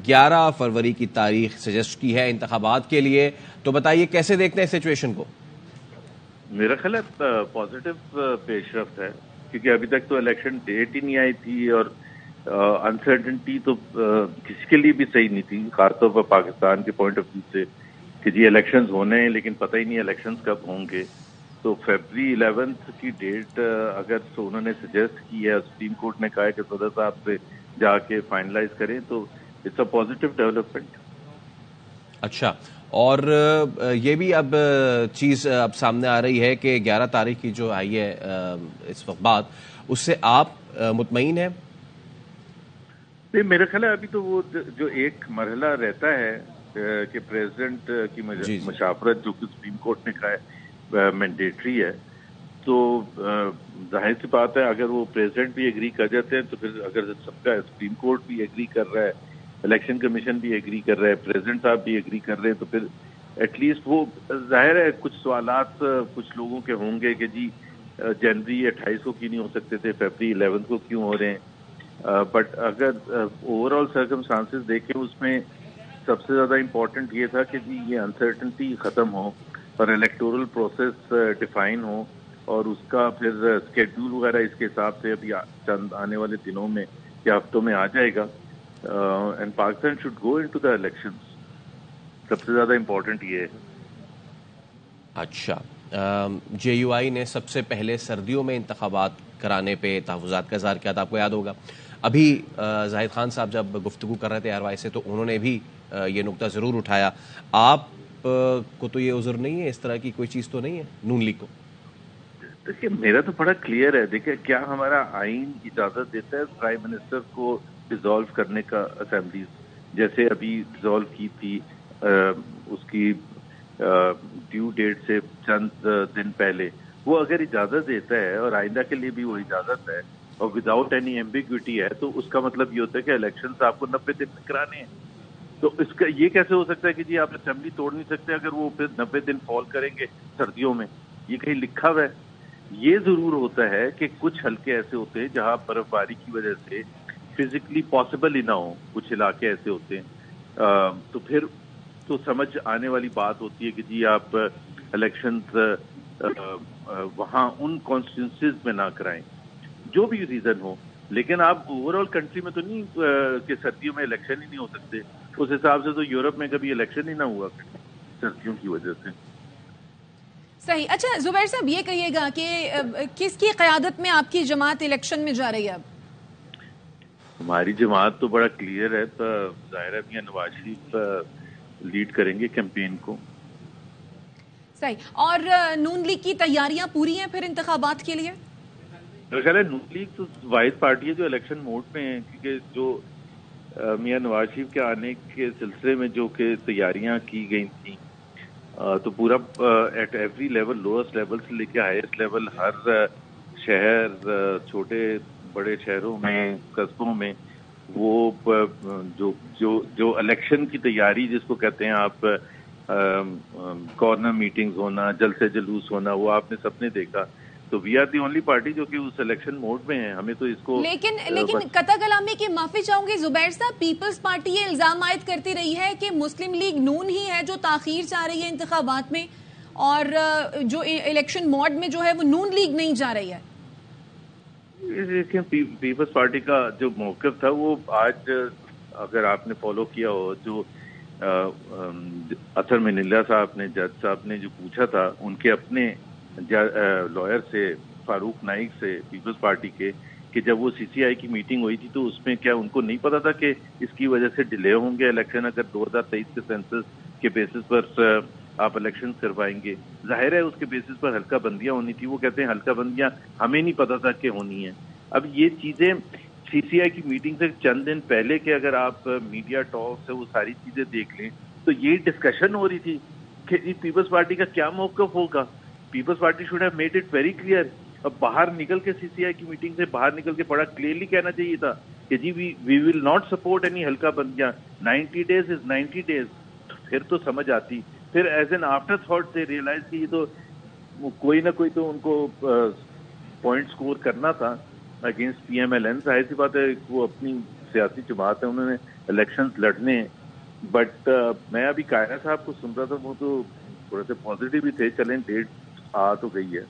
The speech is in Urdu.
11 فروری کی تاریخ سجیسٹ کی ہے انتخابات کے لیے. تو بتائیے کیسے دیکھتے ہیں سچویشن کو؟ میرا خیال ہے پازیٹیو پیش رفت ہے، کیونکہ ابھی تک تو الیکشن ڈیٹ ہی نہیں آئی تھی، اور انسرٹنٹی تو کسی کے لیے بھی صحیح نہیں تھی، خاص طور پر پاکستان کے پوائنٹ آف ویو سے کہ جی الیکشنز ہونے ہیں لیکن پتہ ہی نہیں الیکشنز کب ہوں گے. تو فیبری 11 کی ڈیٹ اگر انہوں نے سجیسٹ کی ہے، سپریم کورٹ نے کہا ہے کہ صدر صاحب سے جا کے فائنلائز کریں، تو اٹس اے پازیٹیو ڈیولپمنٹ. اچھا، اور یہ بھی اب چیز اب سامنے آ رہی ہے کہ 11 تاریخ کی جو آئی ہے اس وقت بعد، اس سے آپ مطمئن ہیں؟ میرا خیال ہے ابھی تو وہ جو ایک مرحلہ رہتا ہے کہ پریزیڈنٹ کی مشاورت جو کہ سپریم کورٹ نے کہا ہے مینڈیٹری ہے، تو ظاہر سی بات ہے اگر وہ پریزیڈنٹ بھی ایگری کر جاتے ہیں تو پھر اگر سب کا سپریم کورٹ بھی ایگری کر رہا ہے، الیکشن کمیشن بھی ایگری کر رہا ہے، پریزیڈنٹ صاحب بھی ایگری کر رہے ہیں، تو پھر ایٹ لیسٹ وہ ظاہر ہے کچھ سوالات کچھ لوگوں کے ہوں گے کہ جی جنوری 28 کو کیوں نہیں ہو سکتے تھے، فیبری 11 کو کیوں ہو رہے ہیں. بٹ اگر اوور آل سرکمسٹانسز دیکھیں، اس میں سب سے زیادہ امپورٹنٹ یہ تھا کہ جی یہ انسرٹنٹی ختم ہو اور الیکٹورل پروسیس ڈیفائن ہو، اور اس کا پھر اسکیڈول وغیرہ اس کے حساب سے ابھی چند آنے والے دنوں میں یا ہفتوں میں آ جائے گا. And Pakistan should go into the elections. سب سے زیادہ امپورٹنٹ یہ ہے. اچھا، جے یو آئی نے سب سے پہلے سردیوں میں انتخابات کرانے پہ تحفظات کا اظہار کیا تھا، آپ کو یاد ہوگا. ابھی زاہد خان صاحب جب گفتگو کر رہے تھے آر وائی سے تو انہوں نے بھی یہ نقطہ ضرور اٹھایا. آپ کو تو یہ عذر نہیں ہے، اس طرح کی کوئی چیز تو نہیں ہے نون لیگ کو؟ دیکھیے میرا تو بڑا کلیئر ہے. دیکھیں کیا ہمارا آئین اجازت دیتا ہے پرائم منسٹر کو ڈیزالو کرنے کا اسمبلیز، جیسے ابھی ڈیزالو کی تھی اس کی ڈیو ڈیٹ سے چند دن پہلے. وہ اگر اجازت دیتا ہے اور آئندہ کے لیے بھی وہ اجازت ہے اور وداؤٹ اینی ایمبیگوٹی ہے، تو اس کا مطلب یہ ہوتا ہے کہ الیکشنز آپ کو 90 دن میں کرانے ہیں. تو اس کا یہ کیسے ہو سکتا ہے کہ جی آپ اسمبلی توڑ نہیں سکتے اگر وہ پھر 90 دن فال کریں گے سردیوں میں؟ یہ کہیں لکھا ہوا ہے؟ یہ ضرور ہوتا ہے کہ کچھ حلقے ایسے ہوتے ہیں جہاں برف باری کی وجہ سے فزیکلی پاسبل ہی نہ ہو، کچھ علاقے ایسے ہوتے ہیں، تو پھر تو سمجھ آنے والی بات ہوتی ہے کہ جی آپ الیکشنز وہاں ان کانسٹیٹوئنسیز میں نہ کرائیں، جو بھی ریزن ہو. لیکن آپ اوور آل کنٹری میں تو نہیں کہ سردیوں میں الیکشن ہی نہیں ہو سکتے. اس حساب سے تو یورپ میں کبھی الیکشن ہی نہ ہوا سردیوں کی وجہ سے. صحیح. اچھا زبیر صاحب یہ کہیے گا کہ کس کی قیادت میں آپ کی جماعت الیکشن میں جا رہی ہے اب؟ ہماری جماعت تو بڑا کلیئر ہے، ظاہر ہے میاں نواز شریف لیڈ کریں گے کیمپین کو. صحیح. اور نون لیگ کی تیاریاں پوری ہیں پھر انتخابات کے لیے؟ میرا خیال ہے نون لیگ تو واحد پارٹی ہے جو الیکشن موڈ میں ہے، کیونکہ جو میاں نواز شریف کے آنے کے سلسلے میں جو کہ تیاریاں کی گئی تھیں، تو پورا at every level, lowest level سے لے کے ہائیسٹ لیول، ہر شہر، چھوٹے بڑے شہروں میں، قصبوں میں، وہ جو الیکشن کی تیاری جس کو کہتے ہیں آپ، کارنر میٹنگز ہونا، جلسے جلوس ہونا، وہ آپ نے سب نے دیکھا. تو we are the only party جو کہ اس الیکشن موڈ میں ہے. ہمیں تو اس کو لیکن قطع کلامی کی معافی چاہوں گی زبیر صاحب، پیپلز پارٹی یہ الزام عائد کرتی رہی ہے کہ مسلم لیگ نون ہی ہے جو تاخیر چاہ رہی ہے انتخابات میں، اور جو الیکشن موڈ میں جو ہے وہ نون لیگ نہیں جا رہی ہے. دیکھیں پیپلز پارٹی کا جو موقف تھا وہ آج اگر آپ نے فالو کیا ہو، جو اطہر منیلا صاحب نے، جج صاحب نے جو پوچھا تھا ان کے اپنے لائر سے، فاروق نائک سے، پیپلز پارٹی کے، کہ جب وہ سی سی آئی کی میٹنگ ہوئی تھی تو اس میں کیا ان کو نہیں پتا تھا کہ اس کی وجہ سے ڈیلے ہوں گے الیکشن اگر 2023 کے سینسس کے بیسس پر آپ الیکشن کروائیں گے؟ ظاہر ہے اس کے بیسس پر حلقہ بندیاں ہونی تھی. وہ کہتے ہیں حلقہ بندیاں ہمیں نہیں پتا تھا کہ ہونی ہیں. اب یہ چیزیں سی سی آئی کی میٹنگ سے چند دن پہلے کے اگر آپ میڈیا ٹاک سے وہ ساری چیزیں دیکھ لیں تو یہ ڈسکشن ہو رہی تھی کہ پیپلز پارٹی کا کیا موقف ہوگا. Peoples Party should have made it very clear. اب باہر نکل کے سی سی آئی کی میٹنگ سے باہر نکل کے بڑا کلیئرلی کہنا چاہیے تھا کہ جی وی ول ناٹ سپورٹ اینی حلقہ بندیاں، 90 days از 90 days. پھر تو سمجھ آتی. پھر ایز این آفٹر تھاٹ سے ریئلائز کی یہ تو کوئی نہ کوئی تو ان کو پوائنٹ سکور کرنا تھا اگینسٹ پی ایم ایل این. ظاہر سی بات ہے وہ اپنی سیاسی جماعت ہے، انہوں نے الیکشنز لڑنے. بٹ میں ابھی قائرہ صاحب کو سن رہا تھا, وہ تو تھوڑے سے پازیٹیو بھی تھے. چلیں ڈیٹ آ تو گئی ہے.